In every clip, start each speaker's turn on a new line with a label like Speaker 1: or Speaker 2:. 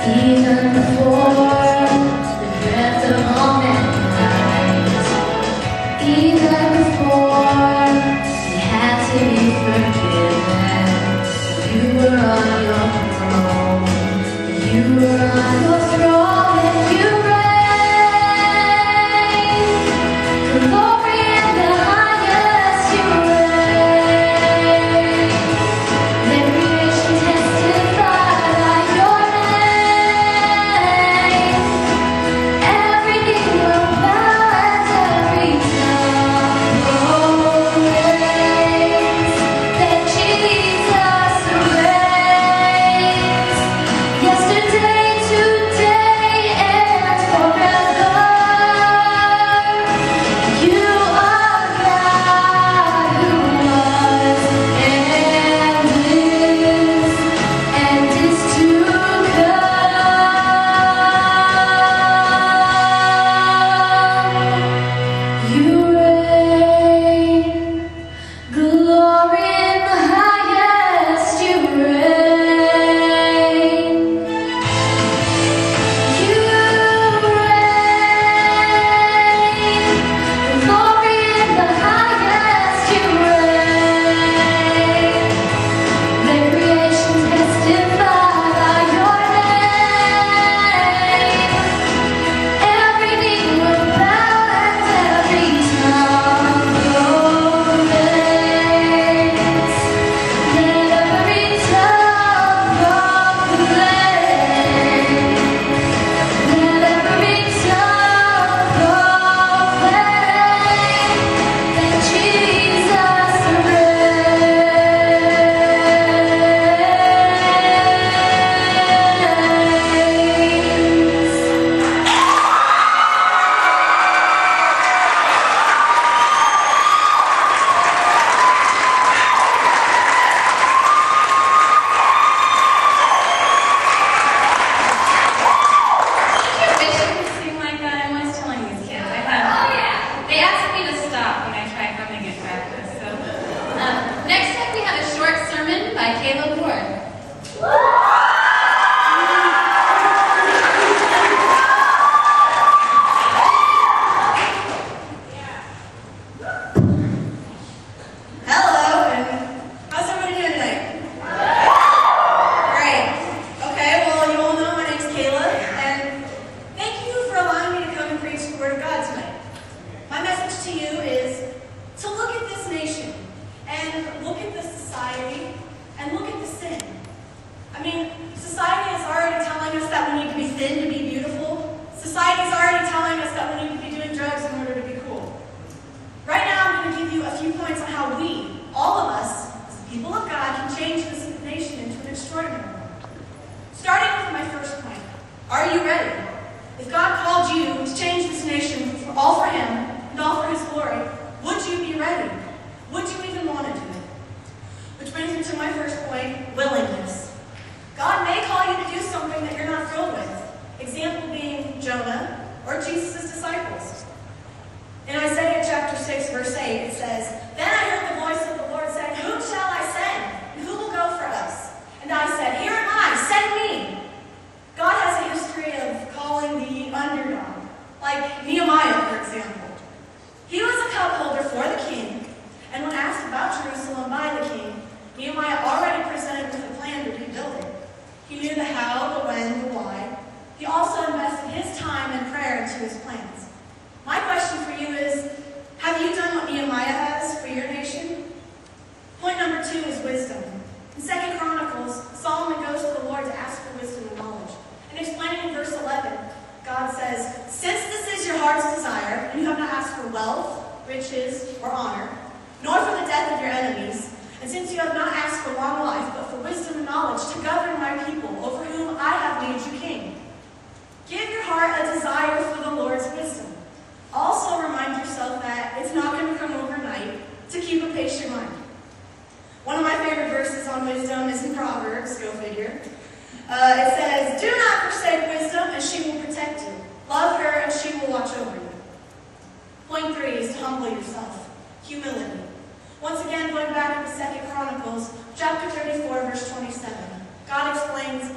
Speaker 1: Even before the breath of all mankind, even before we had to be forgiven, you were on your throne. You were on your throne and you reign. Glory in the highest, you reign. Let creation testify by your name. Every knee will bow and every tongue proclaims that Jesus reigns. Yesterday, today, and forever. You are God who was and is to come. You reign. Glory in the highest, you reign. You reign. Glory in the highest, you reign. Let creation testify by your name. Every knee will bow and every tongue proclaims. Let every tongue proclaim. Let every tongue proclaim that Jesus
Speaker 2: Wish I could sing like that. I'm always telling these kids. They ask me to stop when I try humming at practice. So, next up we have a short sermon by Taylor.
Speaker 3: Hello, and how's everybody doing tonight? Great. Okay, well, you all know my name's Kayla, and thank you for allowing me to come and preach the Word of God tonight. My message to you is to look at this nation, and look at the society, and look at the sin. I mean, society is already telling us that we need to be thin to be beautiful. Society is already telling us that we need to be doing drugs in order to be cool. Right now, I'm going to give you a few points on how we, all of us, as the people of God, can change this nation into an extraordinary one. Starting with my first point. Are you ready? If God called you to change this nation all for Him and all for His glory, would you be ready? Would you even want to do it? Which brings me to my first point, willingness. God may call you to do something that you're not thrilled with. Example being Jonah or Jesus' disciples. In Isaiah chapter 6, verse 8, it says, Then I heard the voice of the Lord saying, Whom shall I send? And who will go for us? And I said, Here am I, send me. God has a history of calling the underdog, like Nehemiah, for example. He was a cup holder for the king, and when asked about Jerusalem by the king, Nehemiah already presented with a plan to rebuild it. He knew the how, the when, the why. He also invested his time and prayer into his plans. My question for you is, have you done what Nehemiah has for your nation? Point number 2 is wisdom. In 2 Chronicles, Solomon goes to the Lord to ask for wisdom and knowledge. And explaining in verse 11, God says, Since this is your heart's desire, and you have not asked for wealth, riches, or honor, nor for the death of your enemies, and since you have not asked for long life, but for wisdom and knowledge to govern my people, over whom I have made you king. Give your heart a desire for the Lord's wisdom. Also remind yourself that it's not going to come overnight to keep a patient mind. One of my favorite verses on wisdom is in Proverbs, go figure. It says, Do not forsake wisdom, and she will protect you. Love her, and she will watch over you. Point 3 is to humble yourself. Humility. Once again, going back to 2 Chronicles, chapter 34, verse 27. God explains,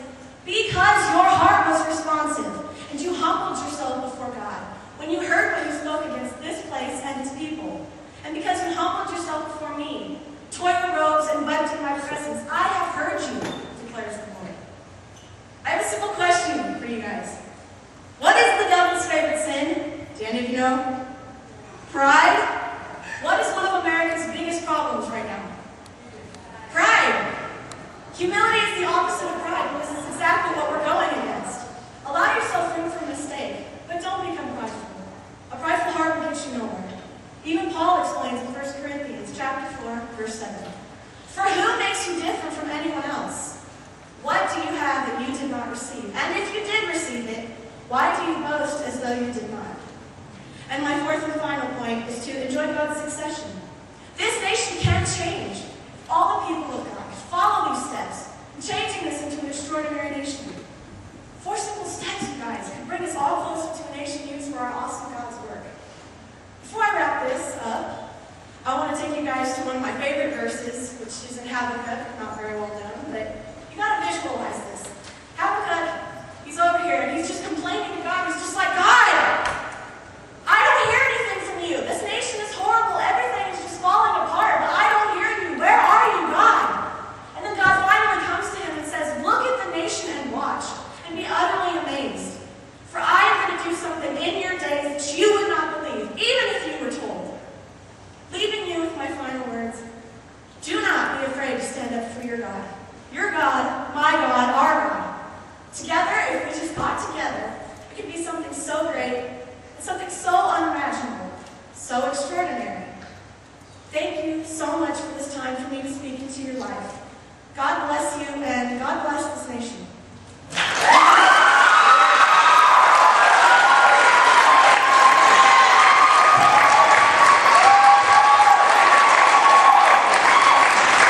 Speaker 3: know? Pride? What is one of America's biggest problems right now? Pride. Humility is the opposite of pride because it's exactly what we're going against. Allow yourself room for mistake, but don't become prideful. A prideful heart will get you nowhere. Even Paul explains in 1 Corinthians chapter 4, verse 7. For who makes you different from anyone else? What do you have that you did not receive? And if you did receive it, why do you boast as though you did not? And my fourth and final point is to enjoy God's succession. This nation can change. All the people of God follow these steps, changing this into an extraordinary nation. 4 simple steps, you guys, can bring us all closer to a nation used for our awesome God's work. Before I wrap this up, I want to take you guys to one of my favorite verses, which is in Habakkuk, not very well known, but you got to visualize this. Habakkuk, he's over here, and he's just complaining to God. He's just like, God, I don't hear anything from you. This nation is horrible. Everything is just falling apart, but I don't hear you. Where are you, God? And then God finally comes to him and says, look at the nation and watch, and be utterly amazed. For I am going to do something in your days that you would not believe, even if you were told. Leaving you with my final words, do not be afraid to stand up for your God. Your God, my God, our God. Together, if we just got together, it could be something so great and something so unimaginable, so extraordinary. Thank you so much for this time for me to speak into your life. God bless you and God bless this nation.